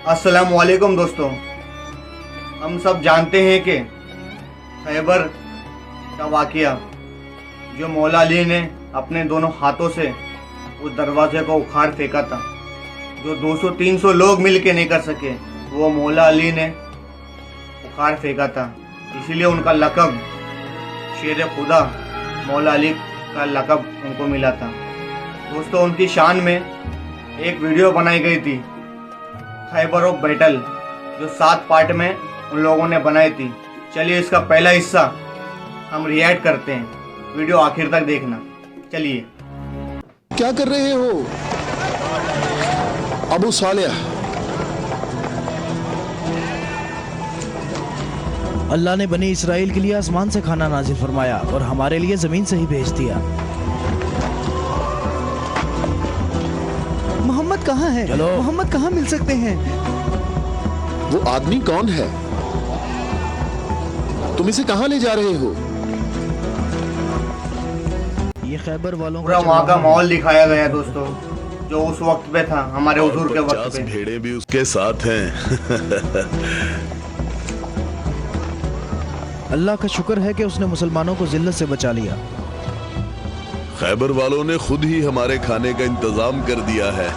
अस्सलामु अलैकुम दोस्तों, हम सब जानते हैं कि खैबर का वाक़या जो मौला अली ने अपने दोनों हाथों से उस दरवाजे को उखाड़ फेंका था, जो 200-300 लोग मिल के नहीं कर सके, वो मौला अली ने उखाड़ फेंका था। इसीलिए उनका लक़ब शेर खुदा मौला अली का लक़ब उनको मिला था। दोस्तों, उनकी शान में एक वीडियो बनाई गई थी, खैबर ऑफ बैटल, जो 7 पार्ट में उन लोगों ने बनाई थी। चलिए इसका पहला हिस्सा हम रिएक्ट करते हैं, वीडियो आखिर तक देखना। चलिए। क्या कर रहे हो अबू सालेह? अल्लाह ने बनी इसराइल के लिए आसमान से खाना नाजिल फरमाया और हमारे लिए जमीन से ही भेज दिया। मोहम्मद कहाँ है? चलो। मोहम्मद कहाँ मिल सकते हैं? वो आदमी कौन है? तुम इसे कहाँ ले जा रहे हो? ये खैबर वालों पूरा वहाँ का माहौल दिखाया गया दोस्तों, जो उस वक्त पे था, हमारे हुजूर के वक्त 50 पे। भेड़ें भी उसके साथ हैं। अल्लाह का शुक्र है कि उसने मुसलमानों को जिल्लत से बचा लिया। खैबर वालों ने खुद ही हमारे खाने का इंतजाम कर दिया है।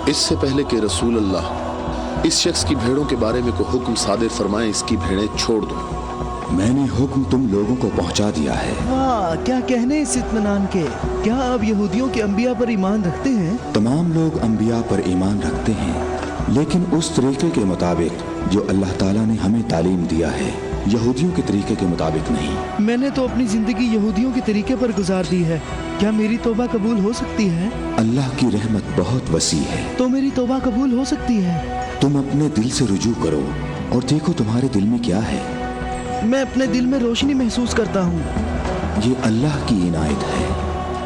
इससे पहले कि रसूल अल्लाह इस शख्स की भेड़ों के बारे में कोई हुक्म सादिर फरमाए, इसकी भेड़ें छोड़ दो। मैंने हुक्म तुम लोगों को पहुंचा दिया है। वाह, क्या कहने इस इत्मीनान के। क्या आप यहूदियों के अंबिया पर ईमान रखते हैं? तमाम लोग अंबिया पर ईमान रखते हैं, लेकिन उस तरीके के मुताबिक जो अल्लाह ताला ने हमें तालीम दिया है, यहूदियों के तरीके के मुताबिक नहीं। मैंने तो अपनी जिंदगी यहूदियों के तरीके पर गुजार दी है। क्या मेरी तौबा कबूल हो सकती है? अल्लाह की रहमत बहुत वसी है, तो मेरी तौबा कबूल हो सकती है। तुम अपने दिल से रुजू करो और देखो तुम्हारे दिल में क्या है। मैं अपने दिल में रोशनी महसूस करता हूँ। ये अल्लाह की इनायत है।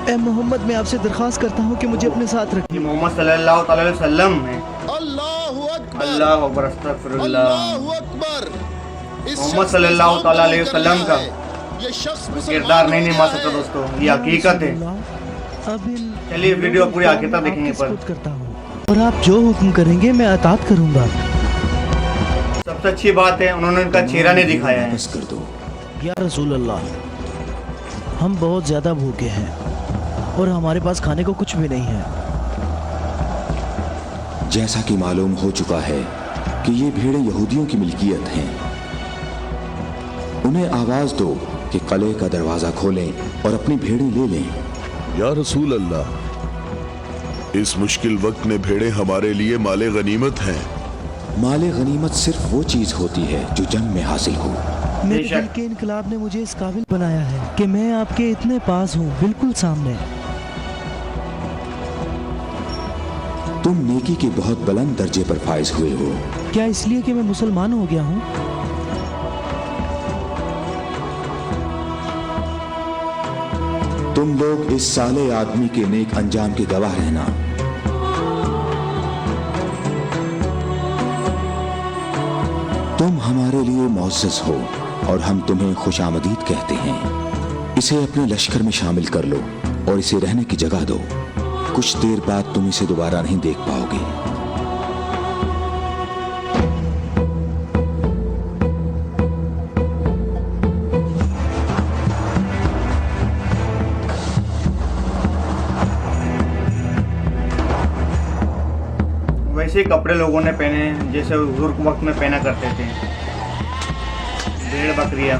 ए मोहम्मद, मैं आपसे दरख्वास्त करता हूँ कि मुझे अपने साथ रखिए। मोहम्मद सल्लल्लाहु अलैहि वसल्लम ने अल्लाहु अकबर, अल्लाह अकबर, अस्तगफिरुल्लाह। अल्लाहु अकबर। इस मोहम्मद शख्स ने सल्लल्लाहु जो कत्ल अलैहि वसल्लम का है, ये शख्स किरदार नहीं निभा सकता दोस्तों, ये हकीकत है। अब चलिए वीडियो पूरी आखिर तक देखेंगे पर करता हूँ और आप जो हुक्म करेंगे मैं अतात करूँगा। सबसे अच्छी बात है उन्होंने उनका चेहरा नहीं दिखाया है। बस कर दो। या रसूल अल्लाह, हम बहुत ज्यादा भूखे हैं और हमारे पास खाने को कुछ भी नहीं है। जैसा कि मालूम हो चुका है कि ये भेड़ें यहूदियों की मिल्कियत हैं, उन्हें आवाज दो कि कले का दरवाजा खोलें और अपनी भेड़ें ले लें। या रसूल अल्लाह, इस मुश्किल वक्त में भेड़ें हमारे लिए माले गनीमत हैं। माले गनीमत सिर्फ वो चीज होती है जो जंग में हासिल हो। मेरे बेशक। दिल के इनकलाब ने मुझे इस काबिल बनाया है कि मैं आपके इतने पास हूँ, बिल्कुल सामने। तुम नेकी के बहुत बुलंद दर्जे पर फाइज हुए हो। क्या इसलिए कि मैं मुसलमान हो गया हूँ? तुम लोग इस साले आदमी के नेक अंजाम के गवाह रहना। तुम हमारे लिए मुअज़्ज़ज़ हो और हम तुम्हें खुशामदीद कहते हैं। इसे अपने लश्कर में शामिल कर लो और इसे रहने की जगह दो। कुछ देर बाद तुम इसे दोबारा नहीं देख पाओगे। वैसे कपड़े लोगों ने पहने हैं जैसे हुजूर के वक्त में पहना करते थे। भेड़ बकरियां।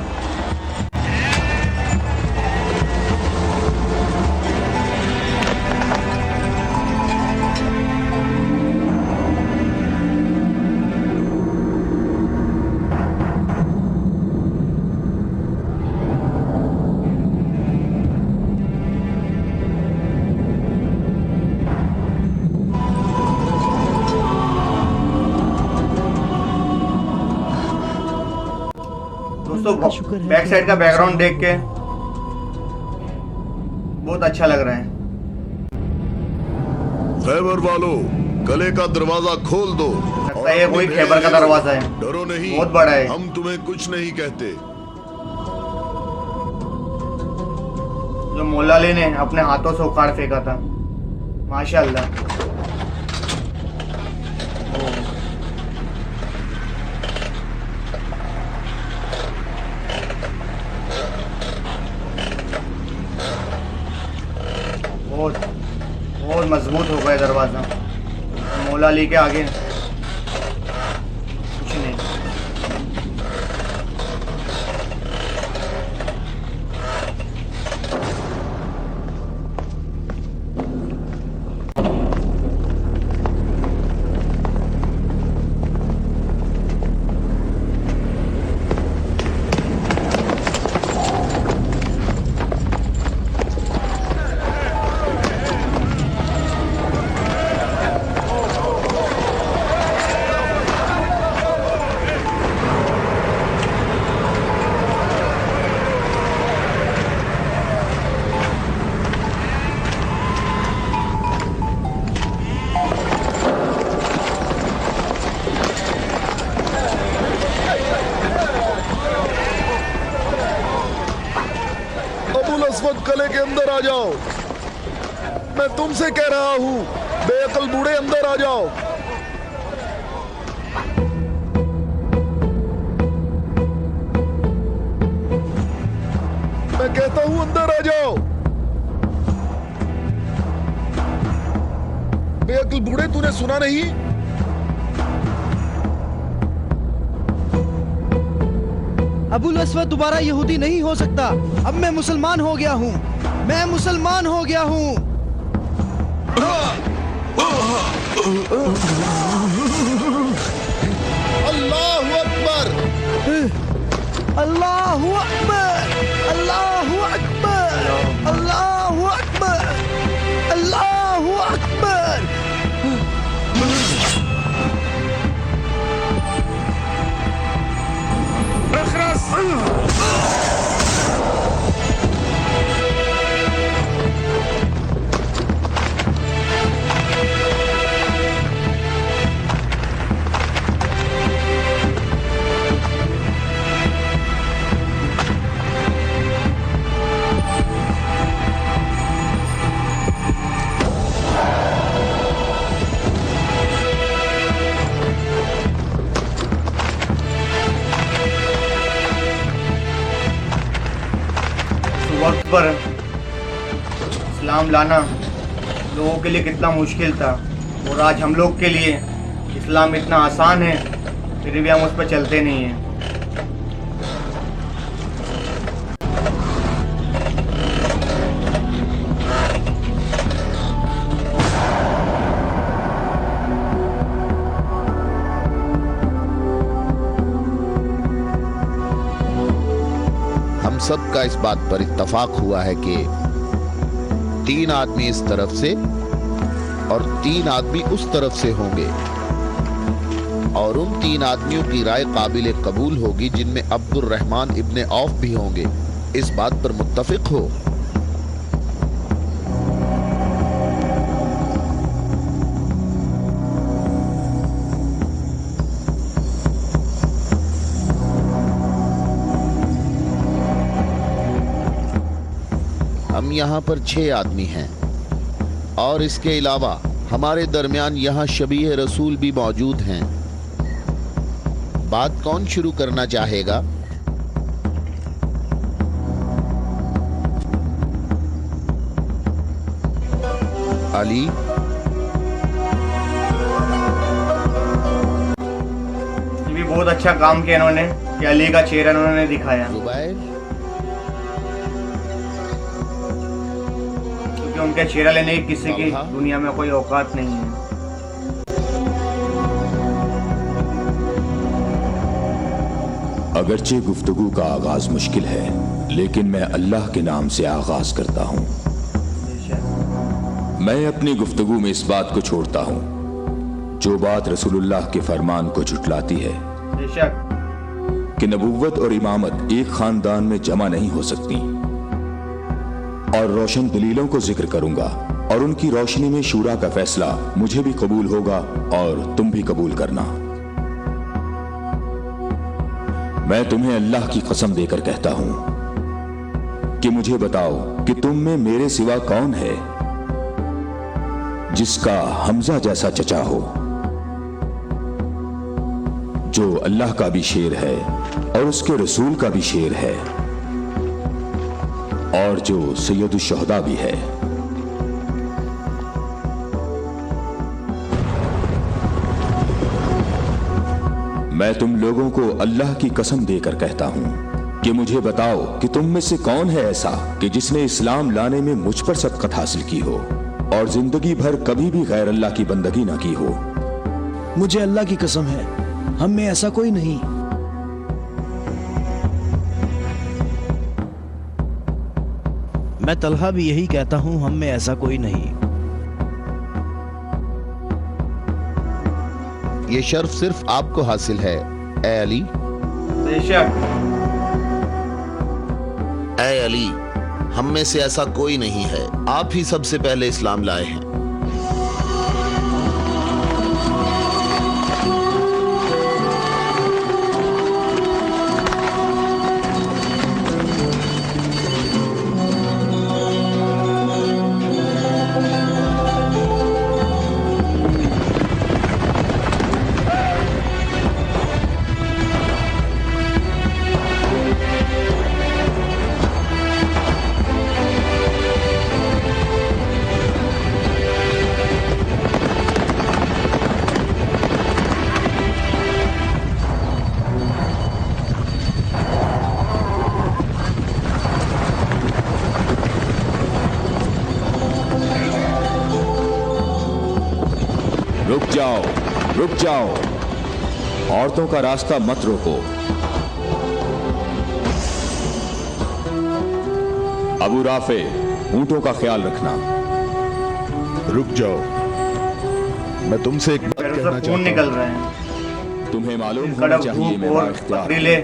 दोस्तों शुक्र है बैक कि साइड का आप बैकग्राउंड मुसलमान देख के बहुत अच्छा लग रहा है। खैबर वालों, कले का दरवाजा खोल दो। लगता है ये कोई खैबर का दरवाजा है, डरो नहीं, बहुत बड़ा है। हम तुम्हें कुछ नहीं कहते। जो मौला अली ने अपने हाथों से उखाड़ फेंका था। माशाल्लाह। दरवाज़ा। मौला अली के आगे कुछ नहीं। अबुल अस्वद कले के अंदर आ जाओ। मैं तुमसे कह रहा हूं, बेअकल बूढ़े अंदर आ जाओ। मैं कहता हूं अंदर आ जाओ। बेअकल बूढ़े, तूने सुना नहीं? अबुल अस्वद दोबारा यहूदी नहीं हो सकता। अब मैं मुसलमान हो गया हूँ। मैं मुसलमान हो गया हूँ। अल्लाहु अकबर। अल्लाहु अकबर, अल्लाहु अकबर, अल्लाहु अकबर, अल्लाहु अकबर। वक्त पर इस्लाम लाना लोगों के लिए कितना मुश्किल था, और आज हम लोग के लिए इस्लाम इतना आसान है, फिर भी हम उस पर चलते नहीं हैं। सबका इस बात पर इत्तफाक हुआ है कि 3 आदमी इस तरफ से और 3 आदमी उस तरफ से होंगे, और उन 3 आदमियों की राय काबिल कबूल होगी जिनमें अब्दुल रहमान इब्ने औफ भी होंगे। इस बात पर मुत्तफिक हो। हम यहाँ पर 6 आदमी हैं, और इसके अलावा हमारे दरमियान यहाँ शबीह रसूल भी मौजूद हैं। बात कौन शुरू करना चाहेगा? अली? ये भी बहुत अच्छा काम किया इन्होंने कि अली का चेहरा इन्होंने दिखाया, जुबैर? क्योंकि उनका चेहरा लेने की किसी की दुनिया में कोई औकात नहीं है। अगरचे गुफ्तगू का आगाज मुश्किल है, लेकिन मैं अल्लाह के नाम से आगाज करता हूँ। मैं अपनी गुफ्तगू में इस बात को छोड़ता हूँ जो बात रसूलुल्लाह के फरमान को झुटलाती है बेशक कि नबुव्वत और इमामत एक खानदान में जमा नहीं हो सकती, और रोशन दलीलों को जिक्र करूंगा, और उनकी रोशनी में शूरा का फैसला मुझे भी कबूल होगा और तुम भी कबूल करना। मैं तुम्हें अल्लाह की कसम देकर कहता हूं कि मुझे बताओ कि तुम में मेरे सिवा कौन है जिसका हमजा जैसा चचा हो, जो अल्लाह का भी शेर है और उसके रसूल का भी शेर है, और जो सैयदुश शुहदा भी है। मैं तुम लोगों को अल्लाह की कसम देकर कहता हूँ कि मुझे बताओ कि तुम में से कौन है ऐसा कि जिसने इस्लाम लाने में मुझ पर सबकत हासिल की हो और जिंदगी भर कभी भी गैर अल्लाह की बंदगी ना की हो। मुझे अल्लाह की कसम है, हम में ऐसा कोई नहीं। मैं तलहा भी यही कहता हूँ, हम में ऐसा कोई नहीं। ये शर्फ सिर्फ आपको हासिल है ए अली। बेशक। ए अली, हम में से ऐसा कोई नहीं है, आप ही सबसे पहले इस्लाम लाए हैं। रुक जाओ, औरतों का रास्ता मत रोको। अबू राफे, ऊंटों का ख्याल रखना। रुक जाओ, मैं तुमसे एक बात पैरों कहना से खून चाहता निकल हूँ। रहे हैं। तुम्हें मालूम इस होना कड़क चाहिए धूप मैं और बाइख्तियार पथरीले हूं,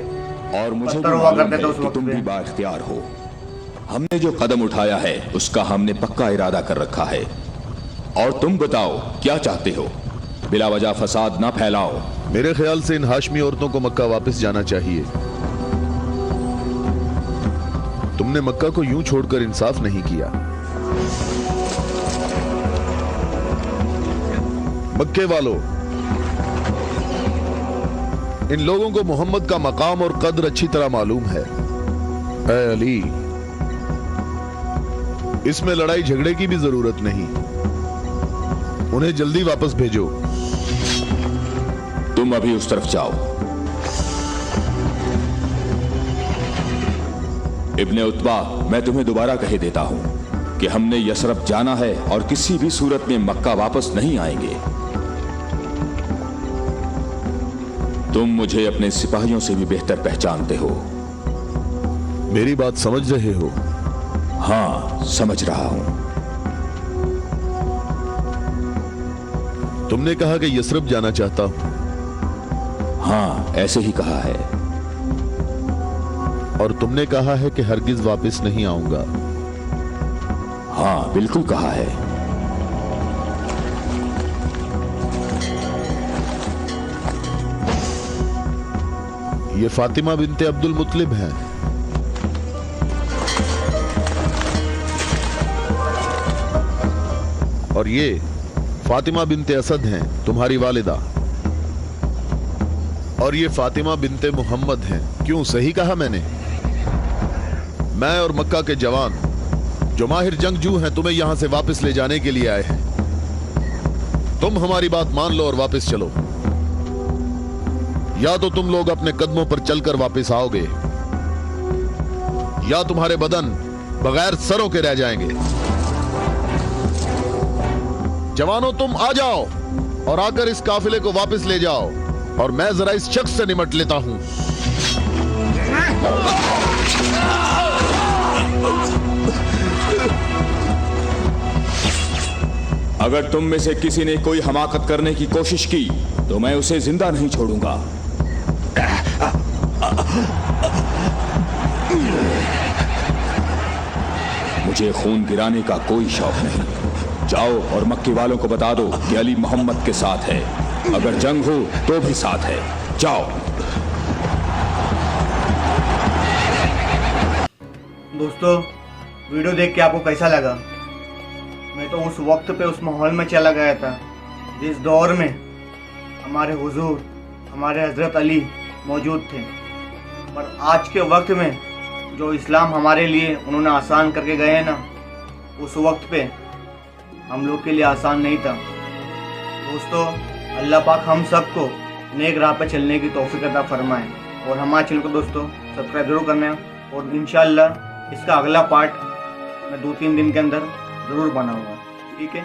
और मुझे भी पत्थर हुआ मालूम करते थे है उस कि वक्त तुम भी पे। बाइख्तियार हो। हमने जो कदम उठाया है उसका हमने पक्का इरादा कर रखा है, और तुम बताओ क्या चाहते हो? बिला वजह फसाद ना फैलाओ। मेरे ख्याल से इन हाशमी औरतों को मक्का वापस जाना चाहिए। तुमने मक्का को यूं छोड़कर इंसाफ नहीं किया। मक्के वालों, इन लोगों को मोहम्मद का मकाम और कद्र अच्छी तरह मालूम है। ऐ अली, इसमें लड़ाई झगड़े की भी जरूरत नहीं, उन्हें जल्दी वापस भेजो। तुम अभी उस तरफ जाओ। इब्ने उतबा, मैं तुम्हें दोबारा कह देता हूं कि हमने यसरब जाना है और किसी भी सूरत में मक्का वापस नहीं आएंगे। तुम मुझे अपने सिपाहियों से भी बेहतर पहचानते हो। मेरी बात समझ रहे हो? हां, समझ रहा हूं। तुमने कहा कि यसरब जाना चाहता हूं। हां, ऐसे ही कहा है। और तुमने कहा है कि हरगिज वापस नहीं आऊंगा। हां, बिल्कुल कहा है। ये फातिमा बिनते अब्दुल मुत्तलिब हैं। और ये फातिमा बिनते असद हैं, तुम्हारी वालिदा। और ये फातिमा बिनते मोहम्मद हैं। क्यों, सही कहा मैंने? मैं और मक्का के जवान जो माहिर जंगजू हैं तुम्हें यहां से वापस ले जाने के लिए आए हैं। तुम हमारी बात मान लो और वापस चलो, या तो तुम लोग अपने कदमों पर चलकर वापस आओगे, या तुम्हारे बदन बगैर सरों के रह जाएंगे। जवानों, तुम आ जाओ और आकर इस काफिले को वापस ले जाओ, और मैं जरा इस शख्स से निमट लेता हूं। अगर तुम में से किसी ने कोई हमाकत करने की कोशिश की तो मैं उसे जिंदा नहीं छोड़ूंगा। मुझे खून गिराने का कोई शौक नहीं। जाओ और मक्के वालों को बता दो कि अली मोहम्मद के साथ है, अगर जंग हो तो भी साथ है। जाओ। दोस्तों, वीडियो देख के आपको कैसा लगा? मैं तो उस वक्त पे उस माहौल में चला गया था जिस दौर में हमारे हुजूर, हमारे हजरत अली मौजूद थे। पर आज के वक्त में जो इस्लाम हमारे लिए उन्होंने आसान करके गए हैं ना, उस वक्त पे हम लोग के लिए आसान नहीं था। दोस्तों, अल्लाह पाक हम सबको نیک راہ پہ چلنے کی توفیق عطا فرمائے. اور ہمارے چینل کو دوستوں سبسکرائب ضرور کرنا ہے, اور انشاءاللہ اس کا اگلا پارٹ میں 2-3 دن کے اندر ضرور بناؤں گا. ٹھیک ہے.